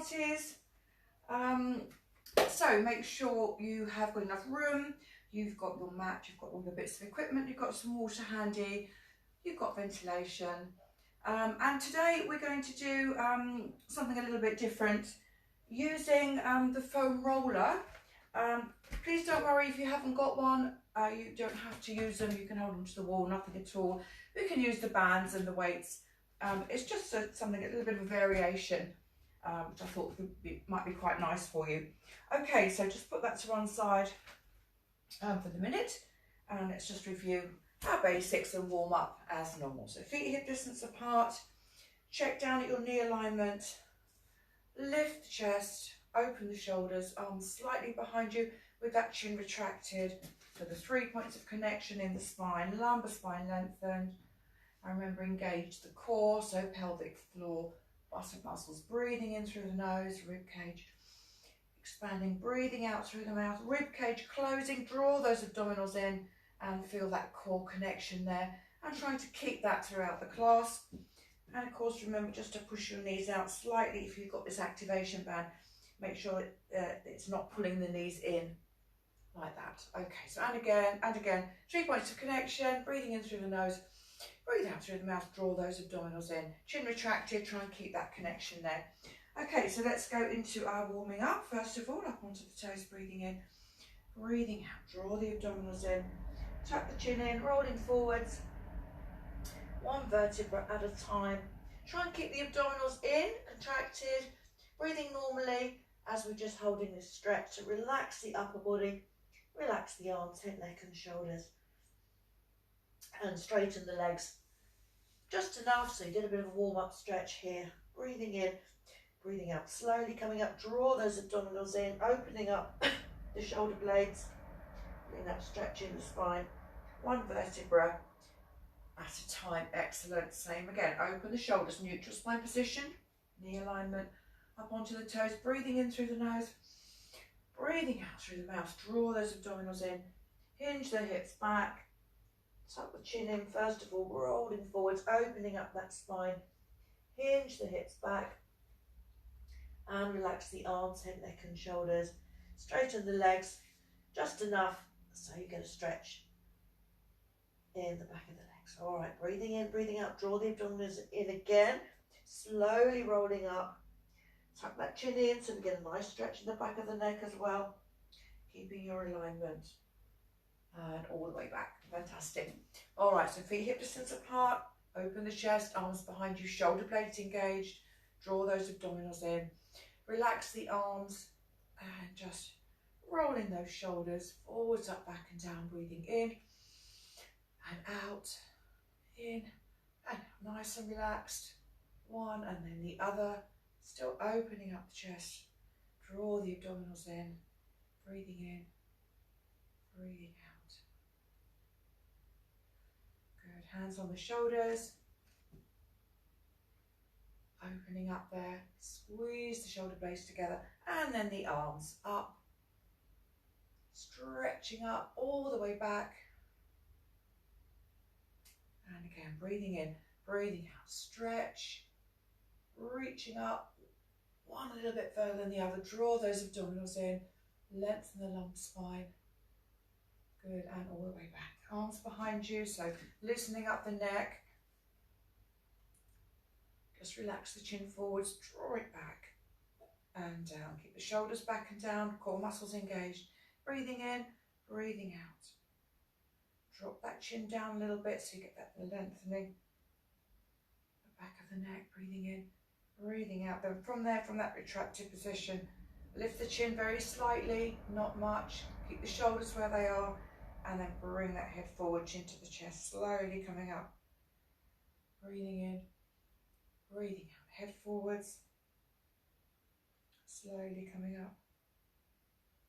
Pilates. So make sure you have got enough room, you've got your mat, you've got all your bits of equipment, you've got some water handy, you've got ventilation. And today we're going to do something a little bit different using the foam roller. Please don't worry if you haven't got one, you don't have to use them, you can hold them to the wall, nothing at all. We can use the bands and the weights. It's just something, a little bit of a variation, which I thought might be quite nice for you. Okay, so just put that to one side for the minute, and let's just review our basics and warm up as normal. So feet hip distance apart, check down at your knee alignment, lift the chest, open the shoulders, arms slightly behind you with that chin retracted for the 3 points of connection in the spine, lumbar spine lengthened. And remember, engage the core, so pelvic floor, buttock muscles, breathing in through the nose, rib cage expanding, breathing out through the mouth, rib cage closing, draw those abdominals in and feel that core connection there, and trying to keep that throughout the class. And of course, remember just to push your knees out slightly if you've got this activation band. Make sure it's not pulling the knees in like that. Okay, so and again, 3 points of connection, breathing in through the nose, breathe out through the mouth, draw those abdominals in, chin retracted, try and keep that connection there. Okay, so let's go into our warming up. First of all, up onto the toes, breathing in, breathing out, draw the abdominals in, tuck the chin in, rolling forwards, one vertebra at a time. Try and keep the abdominals in, contracted, breathing normally as we're just holding this stretch to relax the upper body, relax the arms, head, neck and shoulders, and straighten the legs just enough so you get a bit of a warm-up stretch here. Breathing in, breathing out, slowly coming up, draw those abdominals in, opening up the shoulder blades, getting that stretch in the spine, one vertebra at a time. Excellent. Same again, open the shoulders, neutral spine position, knee alignment, up onto the toes, breathing in through the nose, breathing out through the mouth, draw those abdominals in, hinge the hips back, tuck the chin in first of all, rolling forwards, opening up that spine, hinge the hips back, and relax the arms, head, neck and shoulders, straighten the legs just enough so you get a stretch in the back of the legs. All right, breathing in, breathing out, draw the abdominals in again, slowly rolling up, tuck that chin in so we get a nice stretch in the back of the neck as well, keeping your alignment, and all the way back. Fantastic. All right, so feet hip distance apart, open the chest, arms behind you, shoulder blades engaged, draw those abdominals in, relax the arms, and just rolling those shoulders forwards, up, back and down, breathing in and out, in and out, nice and relaxed, one and then the other, still opening up the chest, draw the abdominals in, breathing out. Good, hands on the shoulders, opening up there, squeeze the shoulder blades together, and then the arms up, stretching up all the way back, and again breathing in, breathing out, stretch, reaching up, one a little bit further than the other, draw those abdominals in, lengthen the lumbar spine, good, and all the way back, arms behind you, so loosening up the neck, just relax the chin forwards, draw it back and down, keep the shoulders back and down, core muscles engaged, breathing in, breathing out, drop that chin down a little bit so you get that lengthening, the back of the neck, breathing in, breathing out, then from there, from that retracted position, lift the chin very slightly, not much, keep the shoulders where they are, and then bring that head forward, chin to the chest, slowly coming up, breathing in, breathing out, head forwards, slowly coming up,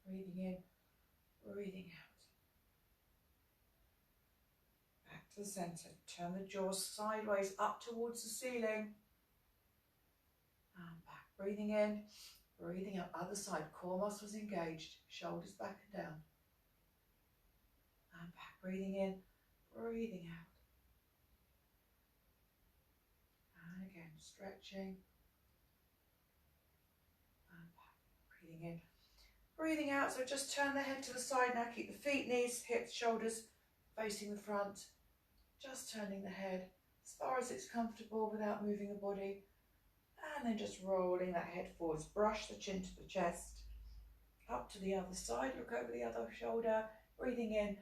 breathing in, breathing out, back to the centre, turn the jaws sideways up towards the ceiling, and back, breathing in, breathing out, other side, core muscles engaged, shoulders back and down, and back, breathing in, breathing out, and again, stretching, breathing in, breathing out. So just turn the head to the side now, keep the feet, knees, hips, shoulders facing the front, just turning the head as far as it's comfortable without moving the body, and then just rolling that head forwards, brush the chin to the chest, up to the other side, look over the other shoulder, breathing in,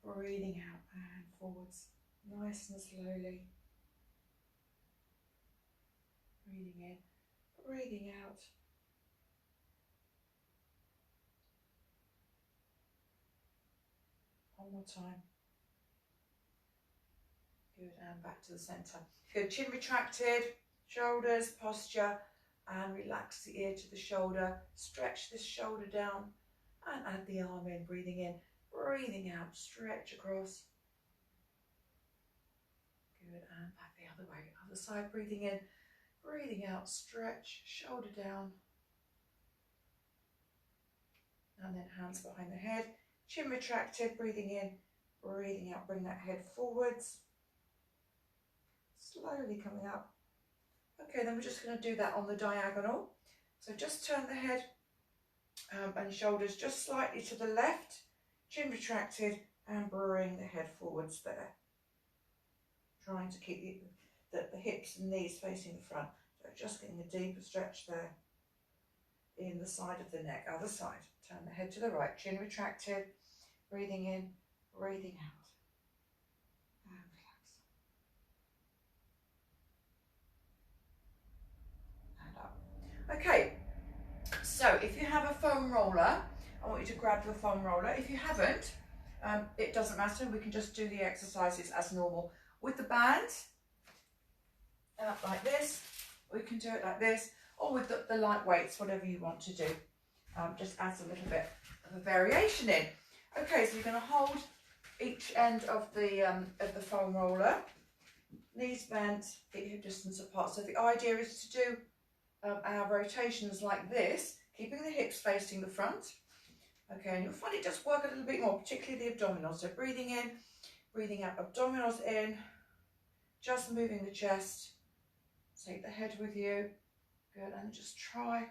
breathing out, and forwards, nice and slowly, breathing in, breathing out. One more time. Good, and back to the centre. Good, chin retracted, shoulders, posture, and relax the ear to the shoulder. Stretch this shoulder down and add the arm in, breathing out, stretch across. Good, and back the other way, other side, breathing in, breathing out, stretch, shoulder down. And then hands behind the head, chin retracted, breathing in, breathing out, bring that head forwards. Slowly coming up. Okay, then we're just going to do that on the diagonal. So just turn the head and shoulders just slightly to the left, chin retracted, and bring the head forwards there. Trying to keep the hips and knees facing the front. So just getting a deeper stretch there in the side of the neck. Other side. Turn the head to the right, chin retracted, breathing in, breathing out. Okay, so if you have a foam roller, I want you to grab your foam roller. If you haven't, it doesn't matter. We can just do the exercises as normal. With the band, like this, we can do it like this, or with the light weights, whatever you want to do. Just adds a little bit of a variation in. Okay, so you're going to hold each end of the foam roller, knees bent, hip distance apart. So the idea is to do our rotations like this, keeping the hips facing the front. Okay, and you'll find it does work a little bit more, particularly the abdominals. So breathing in, breathing out, abdominals in, just moving the chest. Take the head with you. Good, and just try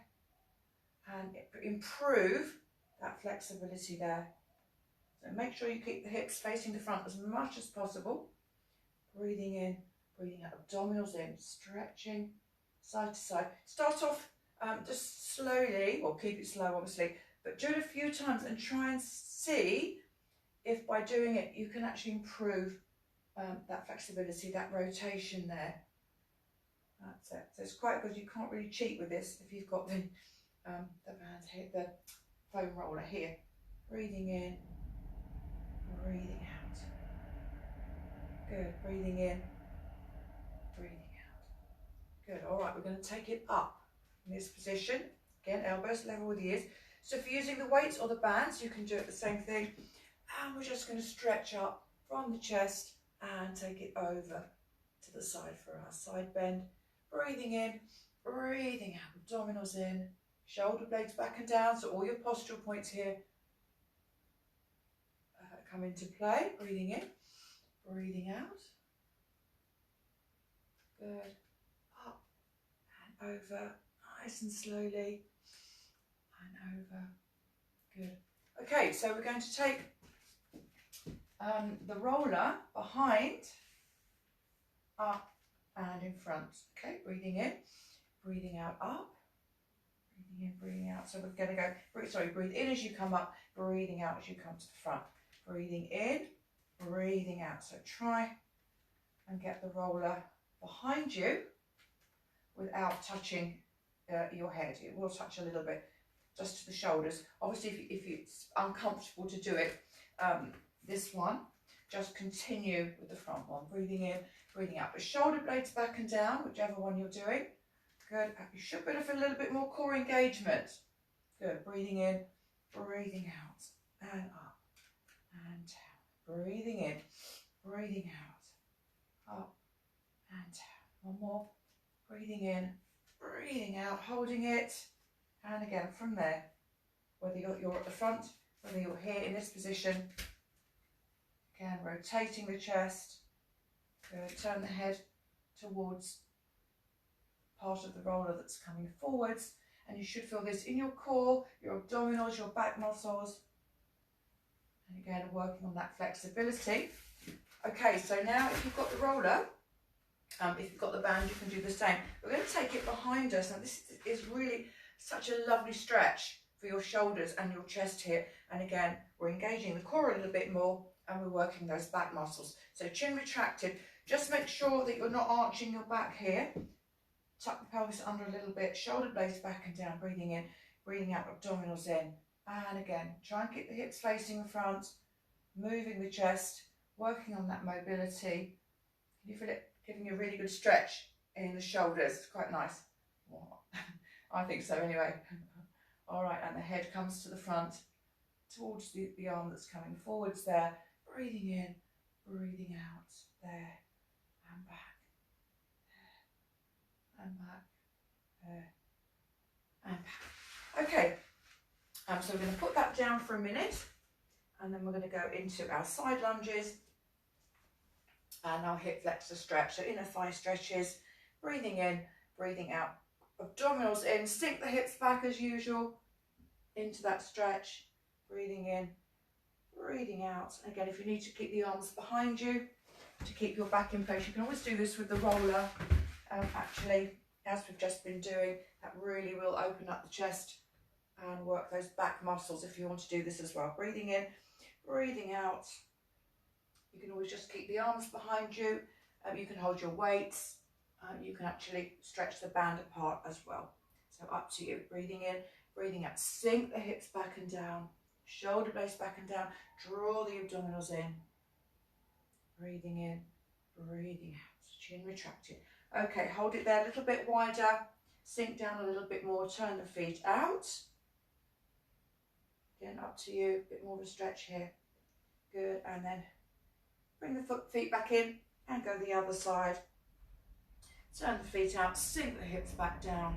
and improve that flexibility there. So make sure you keep the hips facing the front as much as possible. Breathing in, breathing out, abdominals in, stretching side to side. Start off just slowly, or keep it slow obviously, but do it a few times and try and see if by doing it you can actually improve that flexibility, that rotation there. That's it. So it's quite good. You can't really cheat with this if you've got the bands here, the foam roller here. Breathing in, breathing out. Good. Breathing in, breathing out. Good. All right, we're going to take it up in this position. Again, elbows level with the ears. So if you're using the weights or the bands, you can do it the same thing. And we're just going to stretch up from the chest and take it over to the side for our side bend. Breathing in, breathing out, abdominals in, shoulder blades back and down. So all your postural points here come into play. Breathing in, breathing out. Good. Up and over, nice and slowly, and over. Good. Okay, so we're going to take the roller behind, up and in front. Okay, breathing in, breathing out, up, breathing in, breathing out. So we're going to go, breathe in as you come up, breathing out as you come to the front. Breathing in, breathing out. So try and get the roller behind you without touching your head. It will touch a little bit just to the shoulders. Obviously, if it's uncomfortable to do it, this one, just continue with the front one. Breathing in, breathing out. The shoulder blades back and down, whichever one you're doing. Good. You should be able to feel a little bit more core engagement. Good. Breathing in, breathing out, and up and down. Breathing in, breathing out, up and down. One more. Breathing in, breathing out, holding it. And again from there, whether you're at the front, whether you're here in this position. Again, rotating the chest. Good. Turn the head towards part of the roller that's coming forwards. And you should feel this in your core, your abdominals, your back muscles. And again, working on that flexibility. Okay, so now if you've got the roller, if you've got the band, you can do the same. We're going to take it behind us. Now this is really such a lovely stretch for your shoulders and your chest here. And again, we're engaging the core a little bit more and we're working those back muscles. So chin retracted. Just make sure that you're not arching your back here. Tuck the pelvis under a little bit, shoulder blades back and down, breathing in, breathing out, abdominals in. And again, try and keep the hips facing the front, moving the chest, working on that mobility. Can you feel it giving you a really good stretch in the shoulders? It's quite nice. I think so anyway. All right, and the head comes to the front, towards the arm that's coming forwards there. Breathing in, breathing out, there, and back, there, and back, there, and back. Okay, so we're going to put that down for a minute, and then we're going to go into our side lunges and our hip flexor stretch. So inner thigh stretches, breathing in, breathing out, abdominals in, sink the hips back as usual into that stretch, breathing in, breathing out. Again, if you need to keep the arms behind you to keep your back in place, you can always do this with the roller. Actually, as we've just been doing, that really will open up the chest and work those back muscles if you want to do this as well. Breathing in, breathing out. You can always just keep the arms behind you. You can hold your weights. You can actually stretch the band apart as well. So up to you. Breathing in, breathing out. Sink the hips back and down. Shoulder blades back and down. Draw the abdominals in. Breathing in, breathing out. Chin retracted. Okay, hold it there a little bit wider. Sink down a little bit more. Turn the feet out. Again, up to you. A bit more of a stretch here. Good. And then bring the feet back in and go the other side. Turn the feet out, sink the hips back down.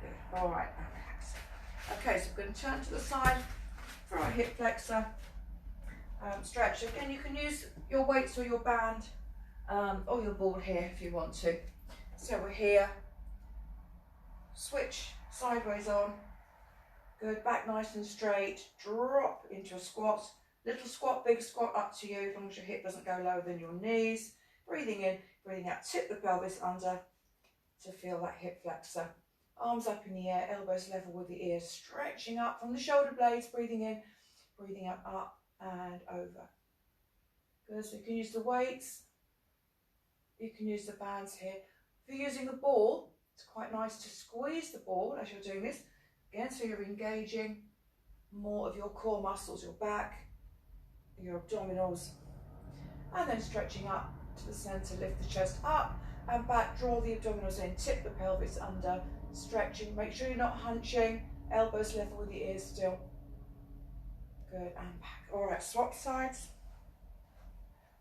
Good, all right, now relax. Okay, so we're going to turn to the side for our hip flexor stretch. Again, you can use your weights or your band or your ball here if you want to. So we're here, switch sideways on. Good, back nice and straight, drop into a squat. Little squat, big squat, up to you, as long as your hip doesn't go lower than your knees. Breathing in, breathing out, tip the pelvis under to feel that hip flexor. Arms up in the air, elbows level with the ears, stretching up from the shoulder blades, breathing in, breathing out, up and over. Good, so you can use the weights, you can use the bands here. If you're using the ball, it's quite nice to squeeze the ball as you're doing this. Again, so you're engaging more of your core muscles, your back, your abdominals, and then stretching up to the center, lift the chest up and back, draw the abdominals in, tip the pelvis under, stretching, make sure you're not hunching, elbows level with the ears still. Good, and back. All right, swap sides,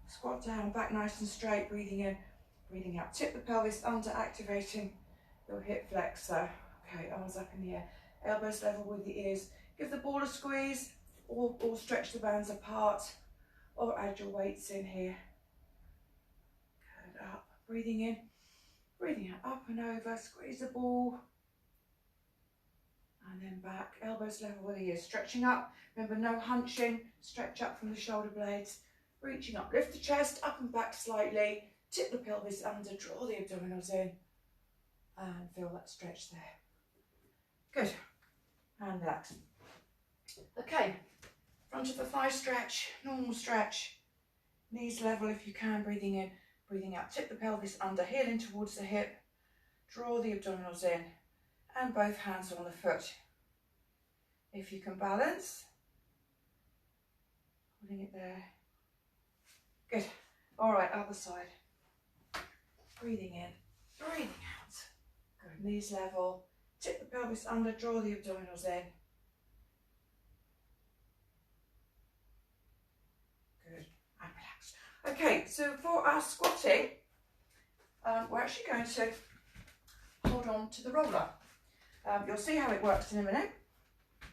squat down, back nice and straight, breathing in, breathing out, tip the pelvis under, activating your hip flexor. Okay, arms up in the air, elbows level with the ears, give the ball a squeeze, or stretch the bands apart, or add your weights in here. Good, up, breathing in, breathing out, up and over, squeeze the ball, and then back, elbows level with the ears, stretching up, remember no hunching, stretch up from the shoulder blades, reaching up, lift the chest up and back slightly, tip the pelvis under, draw the abdominals in, and feel that stretch there. Good, and relax. Okay, front of the thigh stretch, normal stretch, knees level if you can, breathing in, breathing out, tip the pelvis under, heel in towards the hip, draw the abdominals in, and both hands on the foot. If you can balance, holding it there. Good, all right, other side. Breathing in, breathing out. Good, knees level, tip the pelvis under, draw the abdominals in. Okay, so for our squatting, we're actually going to hold on to the roller. You'll see how it works in a minute.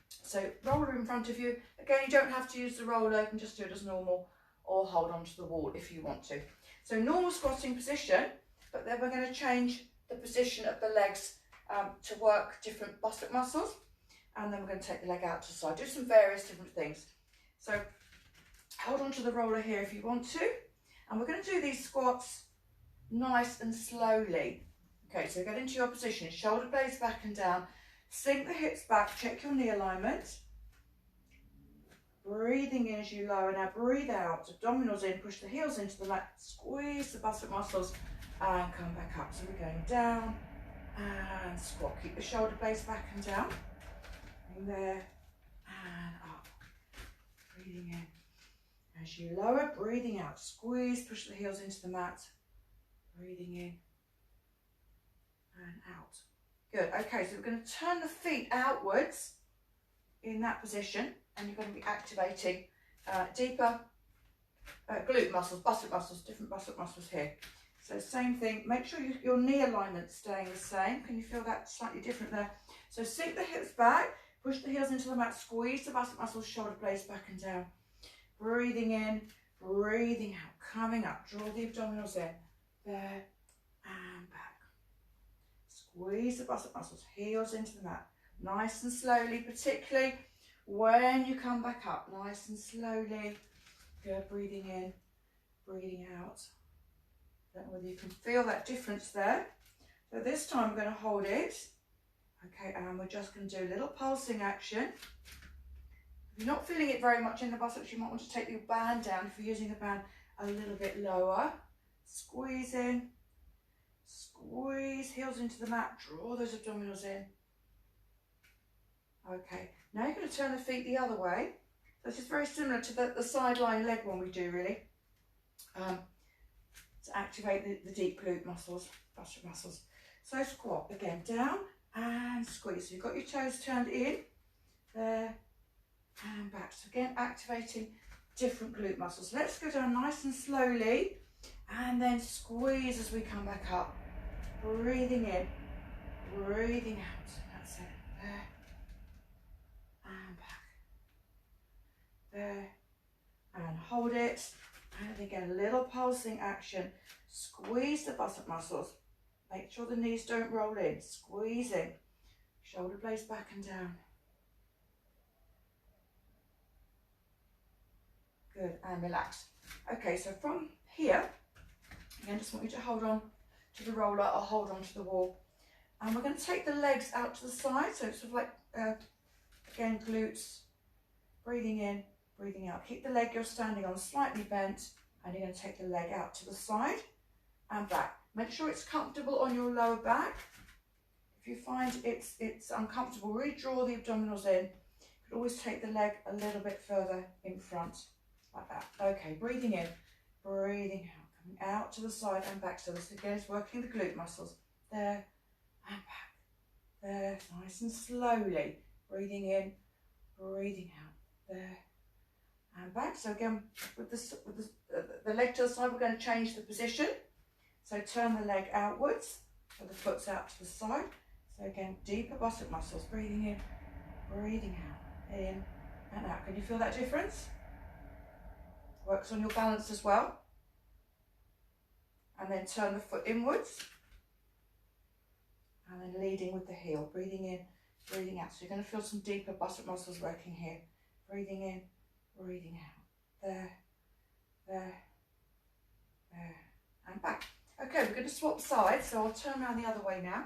So roller in front of you. Again, you don't have to use the roller, you can just do it as normal or hold on to the wall if you want to. So normal squatting position, but then we're going to change the position of the legs to work different buttock muscles, and then we're going to take the leg out to the side, do some various different things. So hold on to the roller here if you want to, and we're going to do these squats nice and slowly. Okay, so get into your position, shoulder blades back and down, sink the hips back, check your knee alignment. Breathing in as you lower. Now breathe out, abdominals in, push the heels into the mat, squeeze the buttock muscles and come back up. So we're going down and squat. Keep the shoulder blades back and down. In there and up. Breathing in. As you lower, breathing out, squeeze, push the heels into the mat. Breathing in and out. Good, okay, so we're going to turn the feet outwards in that position, and you're going to be activating deeper glute muscles, buttock muscles, different buttock muscles here. So same thing, make sure your knee alignment's staying the same. Can you feel that slightly different there? So sink the hips back, push the heels into the mat, squeeze the buttock muscles, shoulder blades back and down. Breathing in, breathing out, coming up, draw the abdominals in, there and back. Squeeze the buttock muscles, heels into the mat, nice and slowly, particularly when you come back up, nice and slowly. Good, breathing in, breathing out. Don't know whether you can feel that difference there. So this time I'm going to hold it. Okay, and we're just going to do a little pulsing action. If you're not feeling it very much in the buttocks, you might want to take your band down. If you're using the band, a little bit lower. Squeeze in, squeeze, heels into the mat, draw those abdominals in. Okay, now you're going to turn the feet the other way. This is very similar to the sideline leg one we do, really. To activate the deep glute muscles, buttock muscles. So squat, again, down and squeeze. So you've got your toes turned in, there and back. So again, activating different glute muscles. Let's go down nice and slowly and then squeeze as we come back up. Breathing in, breathing out. That's it. There and back. There and hold it. And again, a little pulsing action. Squeeze the buttock muscles. Make sure the knees don't roll in. Squeezing. Shoulder blades back and down. Good, and relax. Okay, so from here, again, just want you to hold on to the roller or hold on to the wall. And we're going to take the legs out to the side. So it's sort of like, again, glutes. Breathing in, breathing out. Keep the leg you're standing on slightly bent, and you're going to take the leg out to the side and back. Make sure it's comfortable on your lower back. If you find it's uncomfortable, really draw the abdominals in. You could always take the leg a little bit further in front, like that. Okay, breathing in, breathing out, coming out to the side and back. So this again is working the glute muscles. There and back. There, nice and slowly. Breathing in, breathing out. There and back. So again, with the leg to the side, we're going to change the position. So turn the leg outwards, so the foot's out to the side. So again, deeper buttock muscles. Breathing in, breathing out, in and out. Can you feel that difference? Works on your balance as well. And then turn the foot inwards. And then leading with the heel. Breathing in, breathing out. So you're going to feel some deeper buttock muscles working here. Breathing in, breathing out. There, there, there, and back. Okay, we're going to swap sides, so I'll turn around the other way now.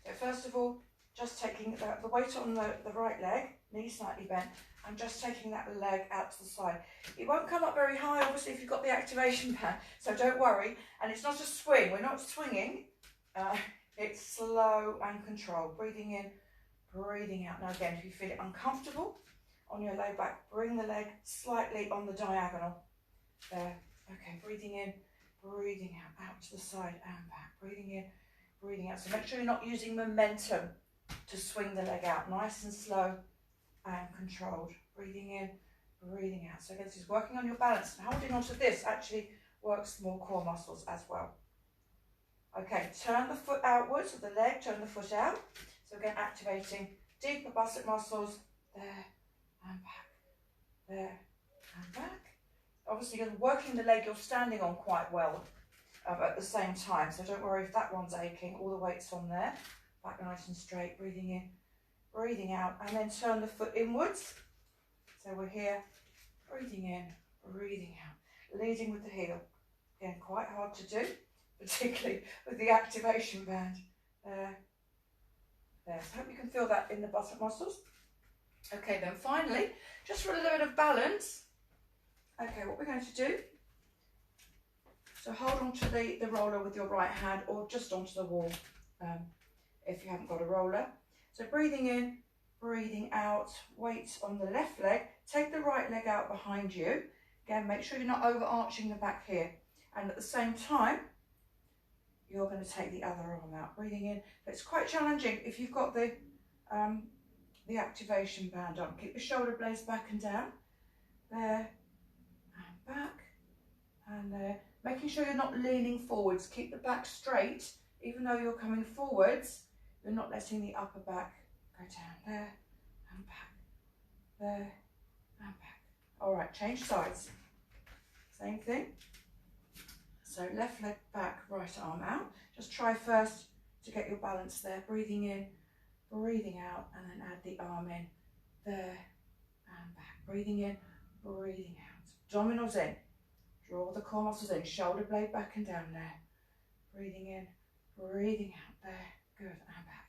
So first of all, just taking the weight on the right leg, knee slightly bent, and just taking that leg out to the side. It won't come up very high, obviously, if you've got the activation band, so don't worry. And it's not a swing, we're not swinging. It's slow and controlled. Breathing in, breathing out. Now again, if you feel it uncomfortable on your low back, bring the leg slightly on the diagonal. There. Okay, breathing in, breathing out to the side and back. Breathing in, breathing out. So make sure you're not using momentum to swing the leg out. Nice and slow and controlled. Breathing in, breathing out. So again, this is working on your balance. And holding onto this actually works more core muscles as well. Okay, turn the foot outwards with the leg, turn the foot out. So again, activating deeper buttock muscles. There and back. There and back. Obviously, you're working the leg you're standing on quite well. at the same time. So don't worry if that one's aching, all the weight's on there. Back nice and straight, breathing in, breathing out, and then turn the foot inwards. So we're here, breathing in, breathing out, leading with the heel. Again, quite hard to do, particularly with the activation band. There. So I hope you can feel that in the buttock muscles. Okay, then finally, just for a little bit of balance. Okay, what we're going to do, so hold on to the roller with your right hand or just onto the wall if you haven't got a roller. So breathing in, breathing out, weight on the left leg. Take the right leg out behind you. Again, make sure you're not overarching the back here. And at the same time, you're going to take the other arm out, breathing in. But it's quite challenging if you've got the activation band on. Keep the shoulder blades back and down. There, and back, and there. Making sure you're not leaning forwards. Keep the back straight. Even though you're coming forwards, you're not letting the upper back go down. There, and back. There, and back. All right, change sides. Same thing. So left leg back, right arm out. Just try first to get your balance there. Breathing in, breathing out, and then add the arm in. There, and back. Breathing in, breathing out. Abdominals in. Draw the core muscles in. Shoulder blade back and down there. Breathing in, breathing out. There, good, and back.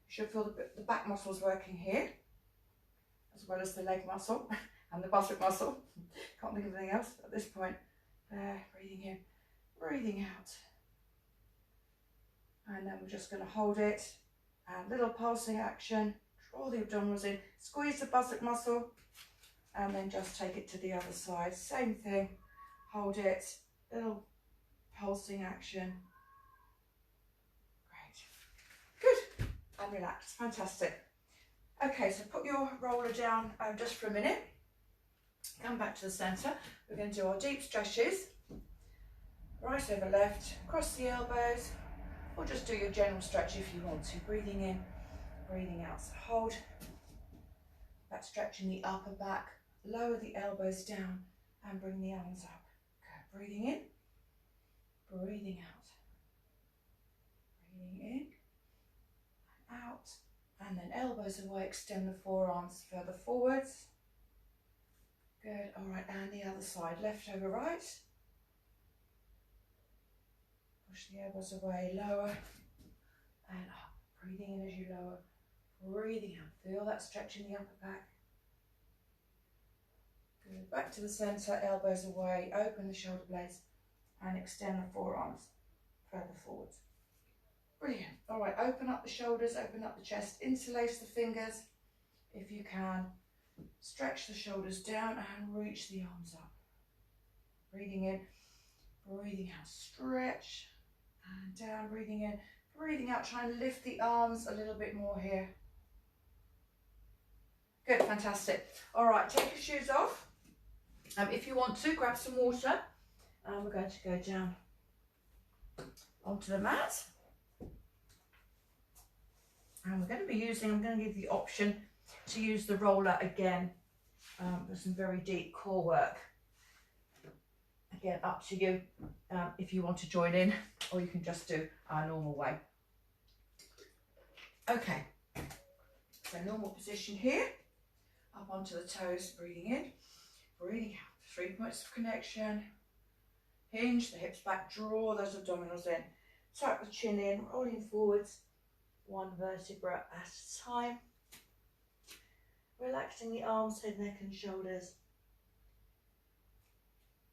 You should feel the back muscles working here, as well as the leg muscle and the buttock muscle. Can't think of anything else at this point. There, breathing in, breathing out. And then we're just going to hold it. And little pulsing action. Draw the abdominals in. Squeeze the buttock muscle. And then just take it to the other side. Same thing. Hold it. Little pulsing action. Great. Good. And relax. Fantastic. Okay, so put your roller down just for a minute. Come back to the centre. We're going to do our deep stretches. Right over left, cross the elbows, or just do your general stretch if you want to. Breathing in, breathing out. So hold that stretch in the upper back, lower the elbows down and bring the arms up. Good. Breathing in, breathing out. Breathing in, and out, and then elbows away, extend the forearms further forwards. Good, all right, and the other side, left over right. Push the elbows away, lower and up. Breathing in as you lower, breathing out. Feel that stretch in the upper back. Good, back to the centre, elbows away, open the shoulder blades and extend the forearms further forwards. Brilliant. All right, open up the shoulders, open up the chest, interlace the fingers if you can. Stretch the shoulders down and reach the arms up. Breathing in, breathing out, stretch and down, breathing in, breathing out. Try and lift the arms a little bit more here. Good, fantastic. All right, take your shoes off. If you want to, grab some water. We're going to go down onto the mat. And we're going to be using, I'm going to give you the option to use the roller again for some very deep core work. Again, up to you if you want to join in, or you can just do our normal way. Okay, so normal position here, up onto the toes, breathing in, breathing out. 3 points of connection. Hinge the hips back, draw those abdominals in, tuck the chin in, rolling forwards, one vertebra at a time. Relaxing the arms, head, neck and shoulders.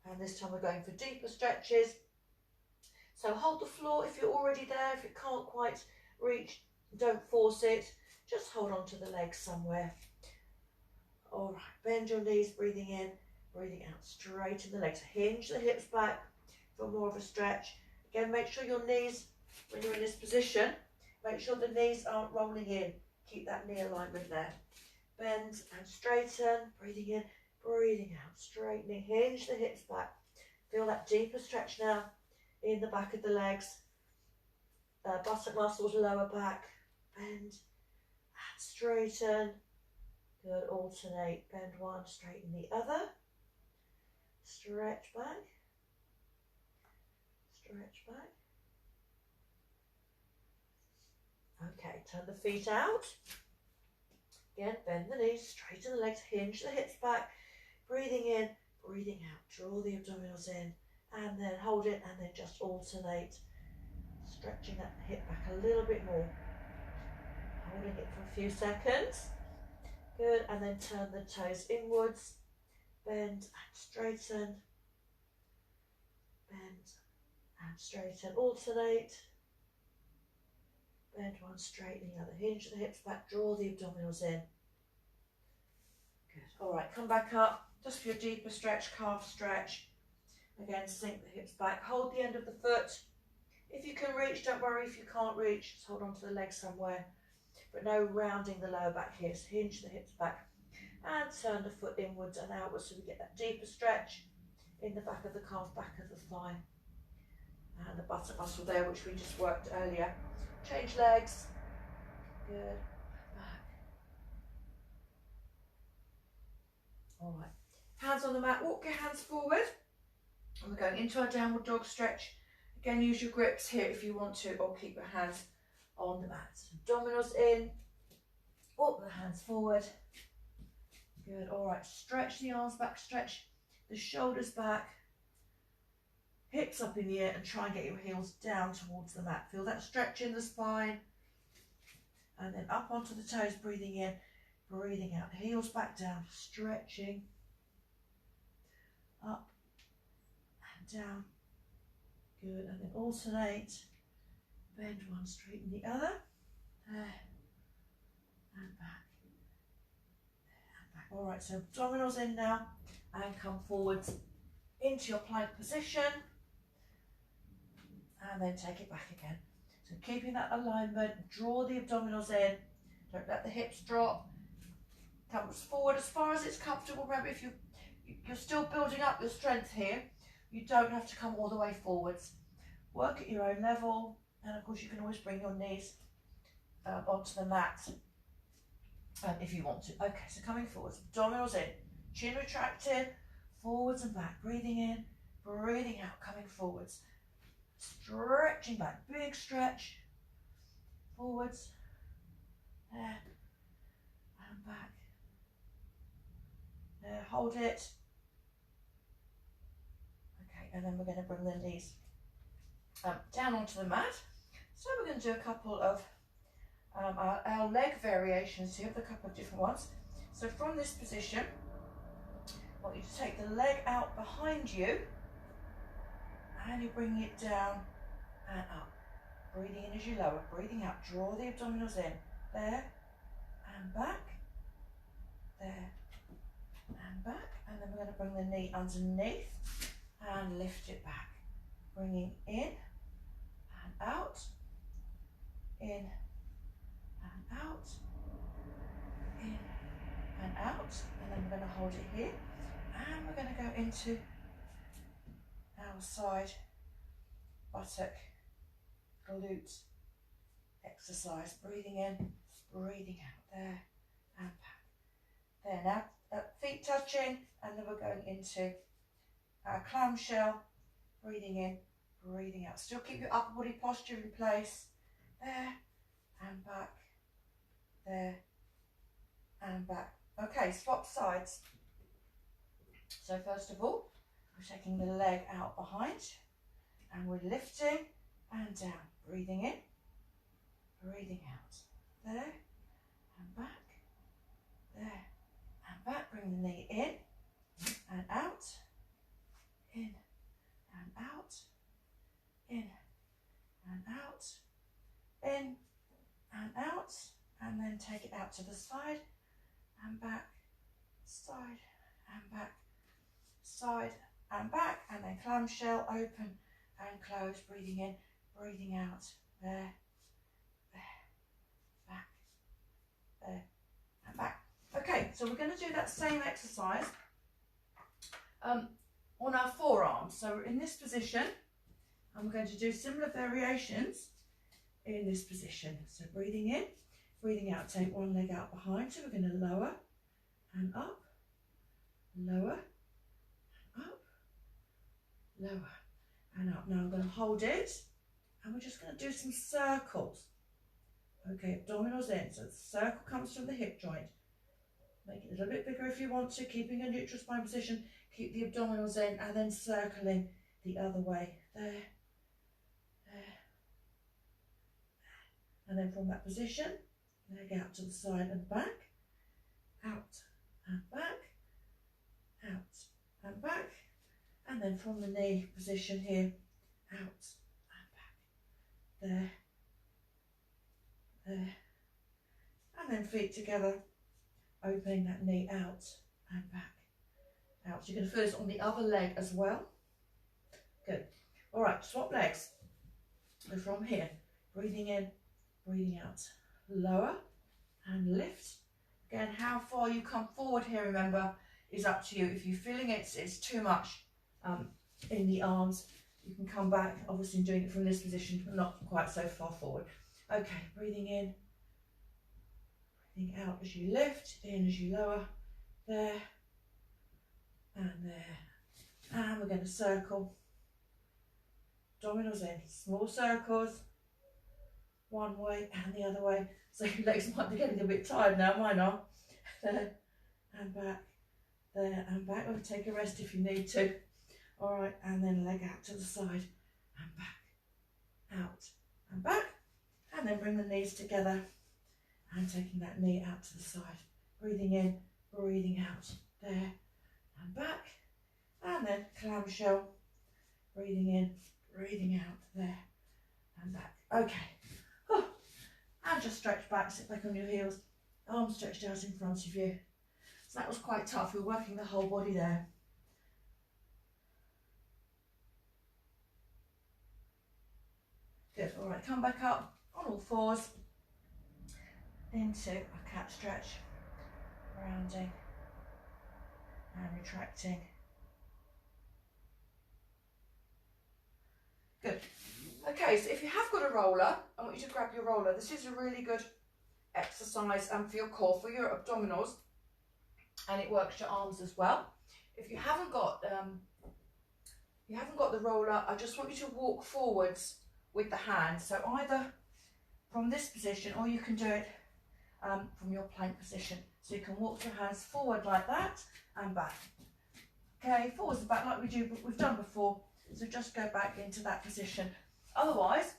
And this time we're going for deeper stretches. So hold the floor if you're already there. If you can't quite reach, don't force it. Just hold on to the legs somewhere. All right, bend your knees, breathing in, breathing out, straighten the legs. Hinge the hips back for more of a stretch. Again, make sure your knees, when you're in this position, make sure the knees aren't rolling in. Keep that knee alignment there. Bend and straighten, breathing in, breathing out, straightening, hinge the hips back. Feel that deeper stretch now in the back of the legs. Buttock muscles, lower back, bend and straighten. Good, alternate, bend one, straighten the other. Stretch back, Stretch back. Okay, turn the feet out. Again, bend the knees, straighten the legs, hinge the hips back. Breathing in, breathing out. Draw the abdominals in and then hold it and then just alternate. Stretching that hip back a little bit more. Holding it for a few seconds. Good, and then turn the toes inwards. Bend and straighten. Bend and straighten. Alternate. Bend one, straighten the other. Hinge the hips back, draw the abdominals in. Good. All right, come back up. Just for your deeper stretch, calf stretch. Again, sink the hips back. Hold the end of the foot. If you can reach, don't worry. If you can't reach, just hold on to the leg somewhere. But no rounding the lower back here. So hinge the hips back and turn the foot inwards and outwards so we get that deeper stretch in the back of the calf, back of the thigh. And the buttock muscle there, which we just worked earlier. Change legs. Good. Back. All right. Hands on the mat. Walk your hands forward. And we're going into our downward dog stretch. Again, use your grips here if you want to, or keep your hands on the mat. Abdominals in. Walk the hands forward. Good. All right. Stretch the arms back. Stretch the shoulders back. Hips up in the air and try and get your heels down towards the mat. Feel that stretch in the spine. And then up onto the toes, breathing in, breathing out. Heels back down, stretching. Up and down. Good. And then alternate. Bend one, straighten the other. There. And back. There and back. All right, so abdominals in now. And come forwards into your plank position. And then take it back again. So keeping that alignment, draw the abdominals in, don't let the hips drop. Comes forward as far as it's comfortable. Remember, if you're still building up your strength here, you don't have to come all the way forwards. Work at your own level, and of course you can always bring your knees onto the mat if you want to. Okay, so coming forwards, abdominals in, chin retracted, forwards and back, breathing in, breathing out, coming forwards. Stretching back, big stretch, forwards, there, and back, there, hold it. Okay, and then we're going to bring the knees down onto the mat. So we're going to do a couple of our leg variations here, a couple of different ones. So from this position, I want you to take the leg out behind you, and you bring it down and up. Breathing in as you lower, breathing out. Draw the abdominals in. There and back. There and back. And then we're going to bring the knee underneath and lift it back. Bringing in and out. In and out. In and out. And then we're going to hold it here. And we're going to go into our side buttock glute exercise. Breathing in, breathing out. There and back. There, now feet touching, and then we're going into our clamshell. Breathing in, breathing out. Still keep your upper body posture in place. There and back. There and back. Okay, swap sides. So first of all, we're taking the leg out behind and we're lifting and down. Breathing in, breathing out. There and back, there and back. Bring the knee in and out, in and out, in and out, in and out. And then take it out to the side and back, side and back, side and back, and then clamshell, open and close, breathing in, breathing out, there, back, there, and back. Okay, so we're going to do that same exercise on our forearms. So we're in this position, and we're going to do similar variations in this position. So breathing in, breathing out, take one leg out behind, so we're going to lower and up, lower, up, lower and up. Now I'm going to hold it, and we're just going to do some circles. Okay, abdominals in, so the circle comes from the hip joint. Make it a little bit bigger if you want to, keeping a neutral spine position. Keep the abdominals in, and then circling the other way. There, there. And then from that position, leg out to the side and back, out and back, out and back. And then from the knee position here, out and back. There, there. And then feet together, opening that knee out and back. Out. You're going to feel this on the other leg as well. Good. All right, swap legs. Go from here, breathing in, breathing out. Lower and lift. Again, how far you come forward here, remember, is up to you. If you're feeling it's too much in the arms, you can come back, obviously doing it from this position, but not quite so far forward. Okay, breathing in, breathing out as you lift, in as you lower, there, and there. And we're going to circle. Abdominals in, small circles, one way and the other way. So your legs might be getting a bit tired now, mine are. There and back, there and back. Or take a rest if you need to. All right, and then leg out to the side and back, out and back. And then bring the knees together and taking that knee out to the side. Breathing in, breathing out, there and back. And then clamshell, breathing in, breathing out, there and back. Okay. Oh. And just stretch back, sit back on your heels, arms stretched out in front of you. So that was quite tough. We're working the whole body there. Good. All right, come back up on all fours into a cat stretch, rounding and retracting. Good. Okay, so if you have got a roller, I want you to grab your roller. This is a really good exercise for your core, for your abdominals, and it works your arms as well. If you haven't got the roller, I just want you to walk forwards with the hands. So either from this position, or you can do it from your plank position. So you can walk your hands forward like that and back. Okay, forwards and back like we've done before. So just go back into that position. Otherwise,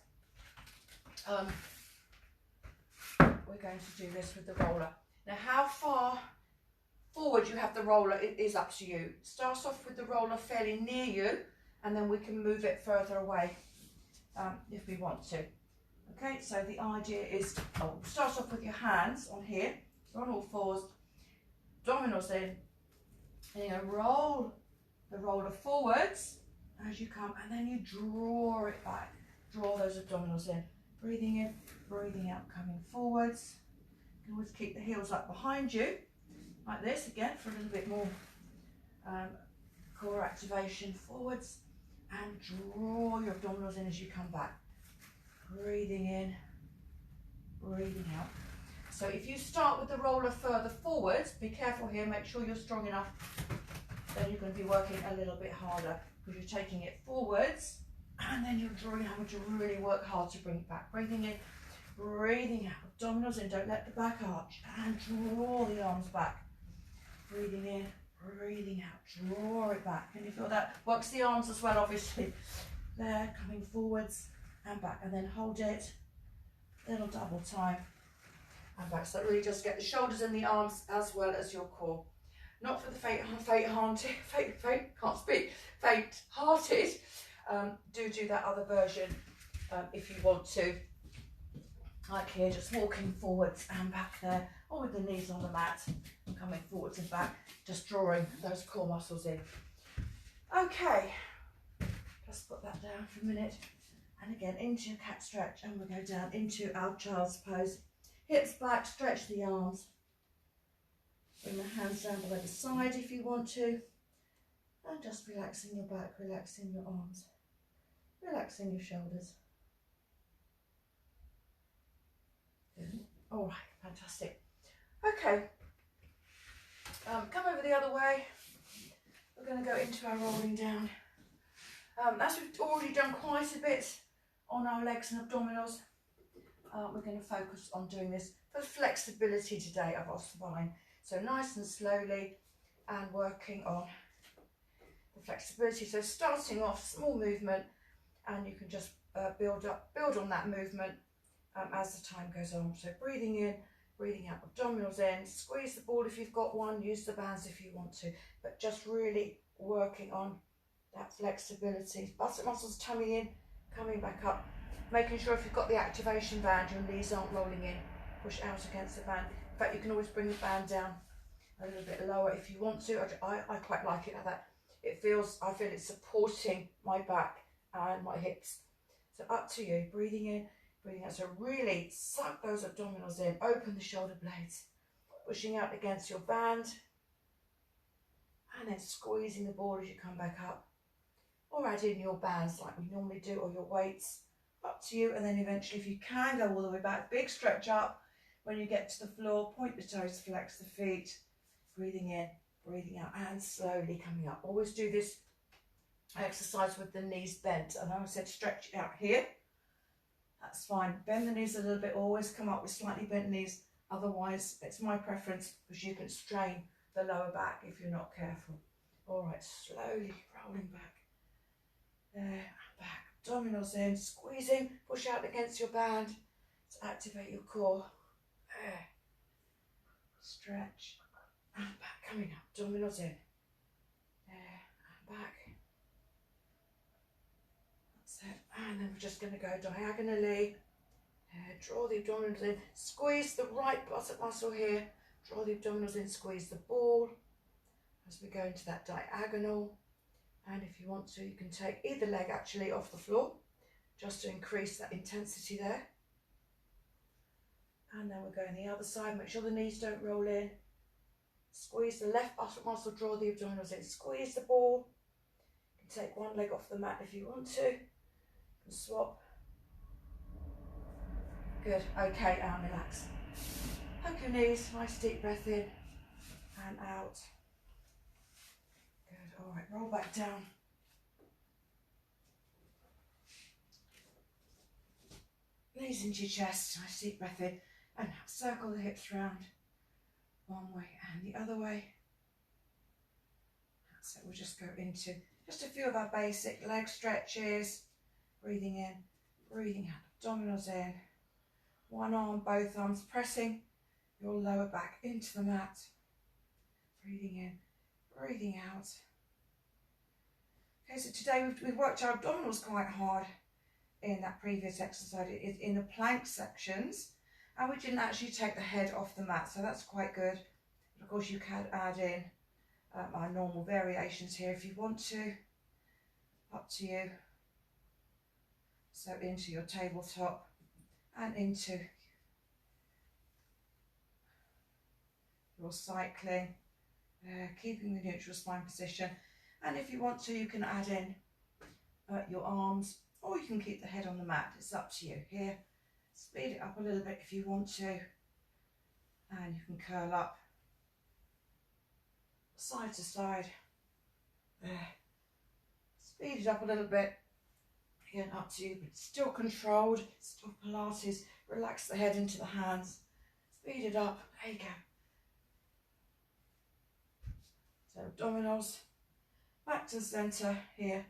we're going to do this with the roller. Now, how far forward you have the roller, it is up to you. Start off with the roller fairly near you, and then we can move it further away if we want to. Okay, so the idea is, start off with your hands on here, on all fours, abdominals in, and you're going to roll the roller forwards as you come, and then you draw it back. Draw those abdominals in. Breathing in, breathing out, coming forwards. You can always keep the heels up behind you, like this, again, for a little bit more core activation. Forwards, and draw your abdominals in as you come back. Breathing in, breathing out. So if you start with the roller further forwards, be careful here, make sure you're strong enough. Then you're going to be working a little bit harder, because you're taking it forwards, and then you're having to really work hard to bring it back. Breathing in, breathing out, abdominals in, don't let the back arch, and draw the arms back. Breathing in, breathing out, draw it back. Can you feel that? Works the arms as well, obviously. There, coming forwards and back, and then hold it, little double time, and back. So that really does get the shoulders and the arms as well as your core. Not for the faint-hearted. Do that other version if you want to. Like here, just walking forwards and back there, or with the knees on the mat, and coming forwards and back, just drawing those core muscles in. Okay, just put that down for a minute, and again into your cat stretch, and we'll go down into our child's pose. Hips back, stretch the arms. Bring the hands down by the side if you want to, and just relaxing your back, relaxing your arms, relaxing your shoulders. Good. All right, fantastic. Okay, come over the other way. We're going to go into our rolling down. As we've already done quite a bit on our legs and abdominals, we're going to focus on doing this for flexibility today of our spine. So nice and slowly, and working on the flexibility. So starting off, small movement, and you can just build on that movement as the time goes on. So breathing in, breathing out, abdominals in, squeeze the ball if you've got one, use the bands if you want to, but just really working on that flexibility. Bicep muscles, tummy in, coming back up, making sure if you've got the activation band, your knees aren't rolling in, push out against the band. In fact, you can always bring the band down a little bit lower if you want to. I quite like it like that. I feel it's supporting my back and my hips. So up to you, breathing in, breathing out. So really suck those abdominals in, open the shoulder blades, pushing out against your band, and then squeezing the ball as you come back up. Or add in your bands like we normally do, or your weights, up to you. And then eventually, if you can, go all the way back, big stretch up. When you get to the floor, point the toes, flex the feet, breathing in, breathing out, and slowly coming up. Always do this exercise with the knees bent. I know I said stretch out here, that's fine. Bend the knees a little bit, always come up with slightly bent knees. Otherwise, it's my preference because you can strain the lower back if you're not careful. All right, slowly rolling back. There, back, abdominals in, squeezing, push out against your band to activate your core. There, stretch, and back, coming up, abdominals in. There, and back. That's it. And then we're just going to go diagonally. Draw the abdominals in, squeeze the right bicep muscle here, draw the abdominals in, squeeze the ball as we go into that diagonal. And if you want to, you can take either leg actually off the floor just to increase that intensity there. And then we're going the other side, make sure the knees don't roll in. Squeeze the left bicep muscle, draw the abdominals in, squeeze the ball. You can take one leg off the mat if you want to. You can swap. Good, okay, and relax. Hug your knees, nice deep breath in and out. Good, all right, roll back down. Knees into your chest, nice deep breath in, and now circle the hips round one way and the other way. So we'll just go into just a few of our basic leg stretches, breathing in, breathing out, abdominals in, one arm, both arms, pressing your lower back into the mat, breathing in, breathing out. Okay, so today we've worked our abdominals quite hard in that previous exercise in the plank sections, and we didn't actually take the head off the mat, so that's quite good. But of course you can add in our normal variations here if you want to, up to you. So into your tabletop and into your cycling, keeping the neutral spine position. And if you want to, you can add in your arms, or you can keep the head on the mat. It's up to you. Here, speed it up a little bit if you want to, and you can curl up side to side. There, speed it up a little bit. Again, up to you, but still controlled, still Pilates. Relax the head into the hands, speed it up. There you go. So abdominals, back to the centre here,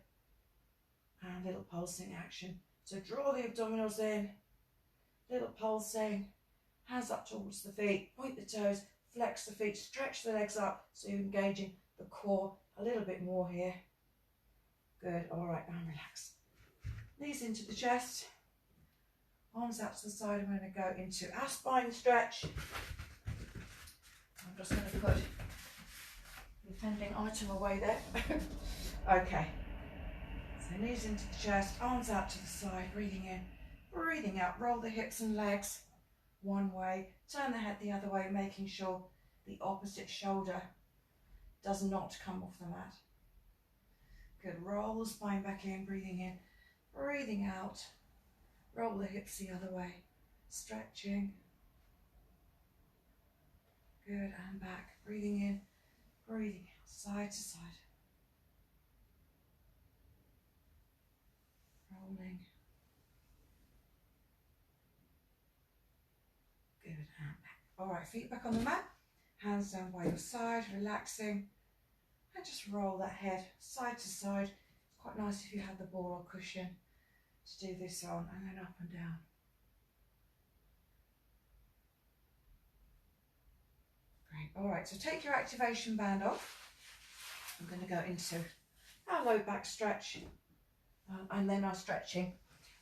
and little pulsing action. So draw the abdominals in, little pulsing, hands up towards the feet, point the toes, flex the feet, stretch the legs up so you're engaging the core a little bit more here. Good, all right, and relax. Knees into the chest, arms out to the side. I'm going to go into our spine stretch. I'm just going to put the offending item away there. Okay, so knees into the chest, arms out to the side, breathing in, breathing out, roll the hips and legs one way, turn the head the other way, making sure the opposite shoulder does not come off the mat. Good, roll the spine back in, breathing in, breathing out, roll the hips the other way, stretching. Good, and back, breathing in, breathing out, side to side. rolling. Good, and back. All right, feet back on the mat, hands down by your side, relaxing, and just roll that head side to side. It's quite nice if you have the ball or cushion to do this on, and then up and down. Great. All right, so take your activation band off. I'm going to go into our low back stretch and then our stretching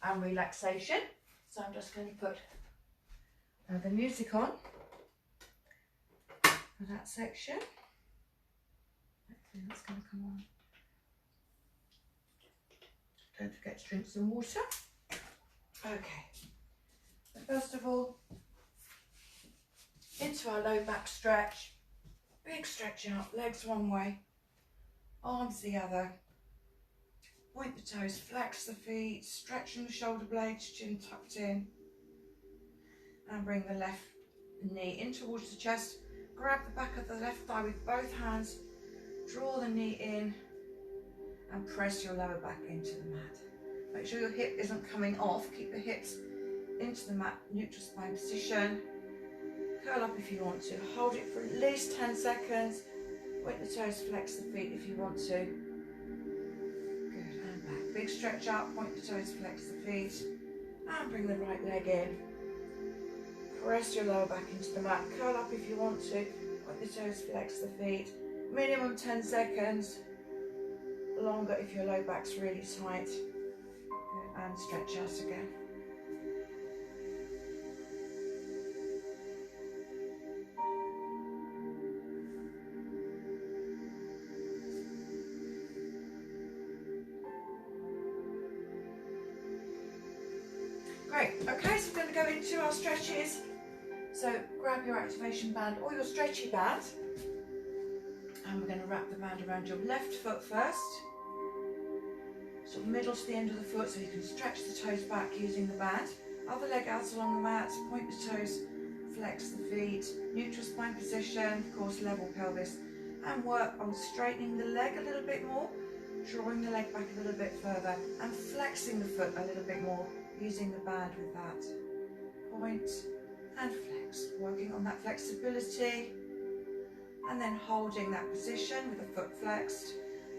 and relaxation. So I'm just going to put the music on for that section. Hopefully that's going to come on. Don't forget to drink some water. Okay. So first of all, into our low back stretch. Big stretch out, legs one way, arms the other. Point the toes, flex the feet, stretching the shoulder blades, chin tucked in. And bring the left knee in towards the chest. Grab the back of the left thigh with both hands. Draw the knee in and press your lower back into the mat. Make sure your hip isn't coming off. Keep the hips into the mat, neutral spine position. Curl up if you want to. Hold it for at least 10 seconds. Point the toes, flex the feet if you want to. Good, and back. Big stretch out, point the toes, flex the feet. And bring the right leg in. Press your lower back into the mat. Curl up if you want to. Point the toes, flex the feet. Minimum 10 seconds. Longer if your low back's really tight. Good, and stretch out again. Great, okay, so we're going to go into our stretches. So grab your activation band or your stretchy band. And we're going to wrap the band around your left foot first. Sort of middle to the end of the foot so you can stretch the toes back using the band. Other leg out along the mat, point the toes, flex the feet, neutral spine position, of course level pelvis. And work on straightening the leg a little bit more, drawing the leg back a little bit further and flexing the foot a little bit more using the band with that. Point and flex, working on that flexibility and then holding that position with the foot flexed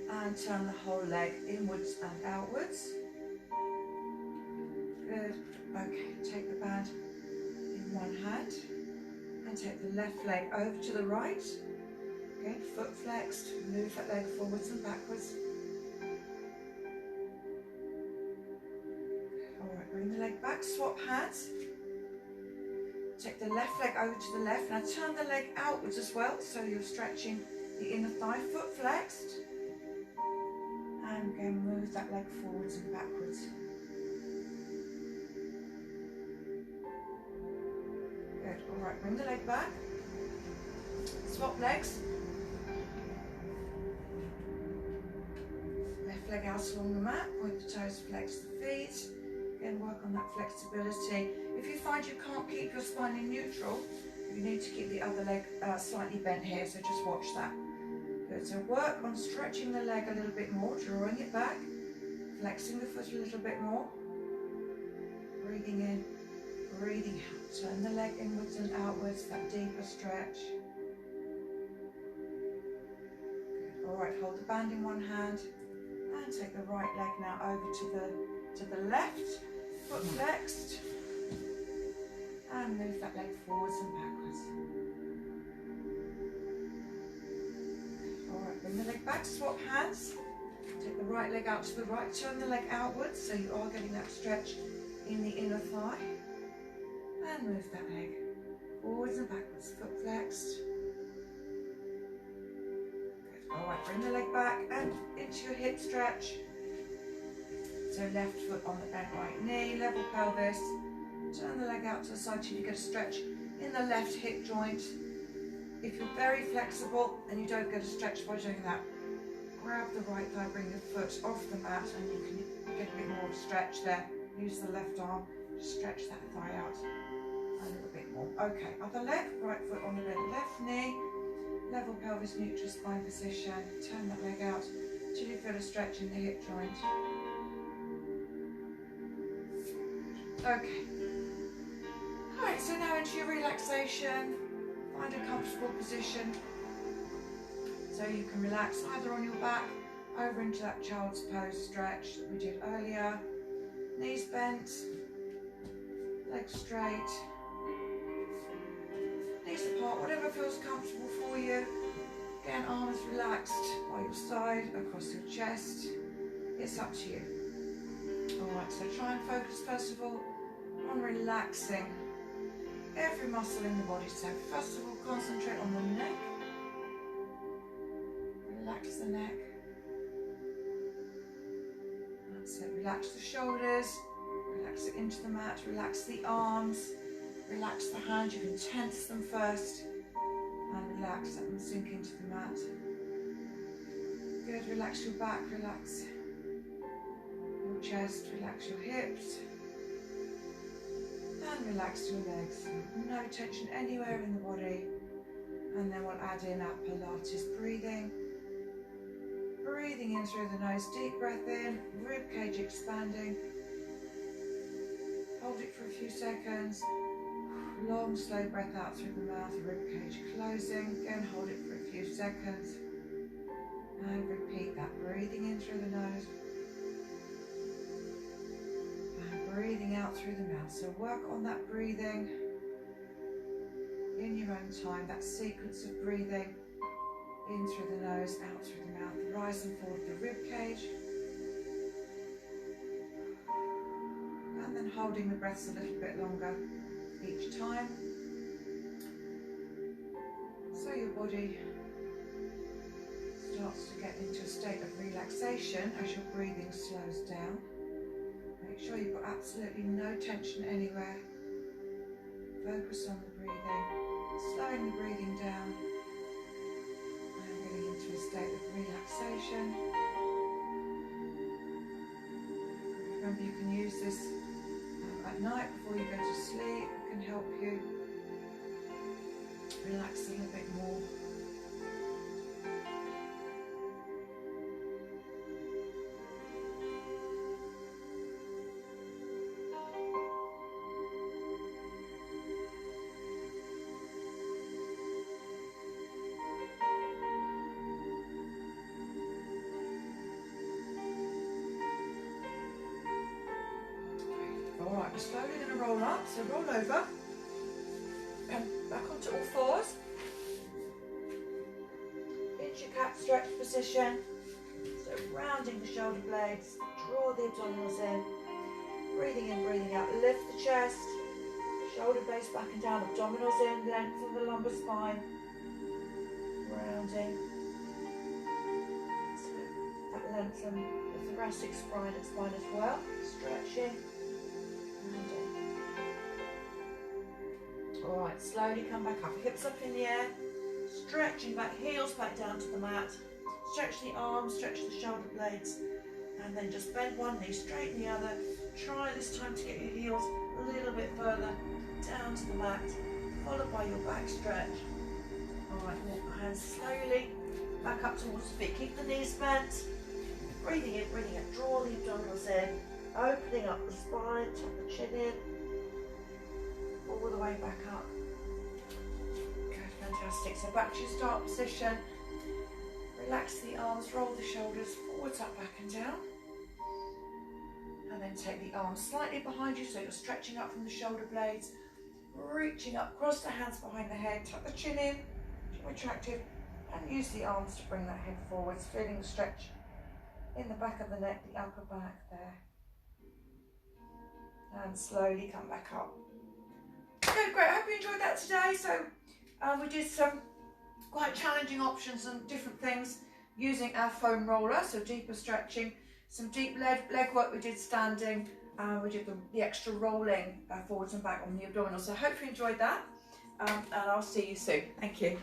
and turn the whole leg inwards and outwards. Good. Okay, take the band in one hand and take the left leg over to the right. Again, foot flexed, move that leg forwards and backwards. Alright, bring the leg back, swap hands. Take the left leg over to the left. Now turn the leg outwards as well, so you're stretching the inner thigh, foot flexed. And again, move that leg forwards and backwards. Good, alright, bring the leg back. Swap legs. Left leg out along the mat, point the toes, flex the feet. Again, work on that flexibility. If you find you can't keep your spine in neutral, you need to keep the other leg slightly bent here, so just watch that. Good, so work on stretching the leg a little bit more, drawing it back, flexing the foot a little bit more. Breathing in, breathing out. Turn the leg inwards and outwards, that deeper stretch. Good, alright, hold the band in one hand and take the right leg now over to the left, foot flexed. And move that leg forwards and backwards. Alright, bring the leg back, swap hands. Take the right leg out to the right, turn the leg outwards so you are getting that stretch in the inner thigh. And move that leg forwards and backwards, foot flexed. Good. Alright, bring the leg back and into your hip stretch. So left foot on the bent right knee, level pelvis. Turn the leg out to the side till you get a stretch in the left hip joint. If you're very flexible and you don't get a stretch by doing that, grab the right thigh, bring the foot off the mat and you can get a bit more of a stretch there. Use the left arm to stretch that thigh out a little bit more. Okay, other leg, right foot on the bent left knee, level pelvis, neutral spine position. Turn that leg out till you feel a stretch in the hip joint. Okay. Alright, so now into your relaxation. Find a comfortable position so you can relax either on your back, over into that child's pose stretch that we did earlier. Knees bent, legs straight, knees apart, whatever feels comfortable for you. Again, arms relaxed by your side, across your chest. It's up to you. Alright, so try and focus first of all on relaxing every muscle in the body. So first of all, concentrate on the neck. Relax the neck. That's it. Relax the shoulders. Relax it into the mat. Relax the arms. Relax the hands. You can tense them first. And relax. Let them sink into the mat. Good. Relax your back. Relax your chest. Relax your hips. And relax your legs. No tension anywhere in the body. And then we'll add in our Pilates breathing. Breathing in through the nose, deep breath in, rib cage expanding. Hold it for a few seconds. Long, slow breath out through the mouth, rib cage closing. Again, hold it for a few seconds. And repeat that, breathing in through the nose. And breathing out through the mouth. So work on that breathing in your own time, that sequence of breathing. In through the nose, out through the mouth, rise and fall of the rib cage. And then holding the breaths a little bit longer each time. So your body starts to get into a state of relaxation as your breathing slows down. Make sure you've got absolutely no tension anywhere. Focus on the breathing, slowing the breathing down. Into a state of relaxation. Remember, you can use this at night before you go to sleep. It can help you relax a little bit more. Alright, we're slowly going to roll up, so roll over and back onto all fours. Into your cat stretch position, so rounding the shoulder blades, draw the abdominals in, breathing in, breathing out, lift the chest, shoulder blades back and down, abdominals in, lengthen the lumbar spine, rounding, so that lengthen the thoracic spine as well, stretching. Alright, slowly come back up, hips up in the air, stretching back, heels back down to the mat, stretch the arms, stretch the shoulder blades, and then just bend one knee, straighten the other. Try this time to get your heels a little bit further down to the mat, followed by your back stretch. Alright, walk the hands slowly back up towards the feet, keep the knees bent, breathing in, breathing out, draw the abdominals in, opening up the spine, tuck the chin in, all the way back up. Good, fantastic. So back to your start position. Relax the arms, roll the shoulders forwards, up, back and down. And then take the arms slightly behind you so you're stretching up from the shoulder blades. Reaching up, cross the hands behind the head, tuck the chin in, retracted, and use the arms to bring that head forwards, feeling the stretch in the back of the neck, the upper back there. And slowly come back up. Good, great. I hope you enjoyed that today. So we did some quite challenging options and different things using our foam roller, so deeper stretching, some deep leg work we did standing, we did the extra rolling forwards and back on the abdominals. So I hope you enjoyed that, and I'll see you soon. Thank you.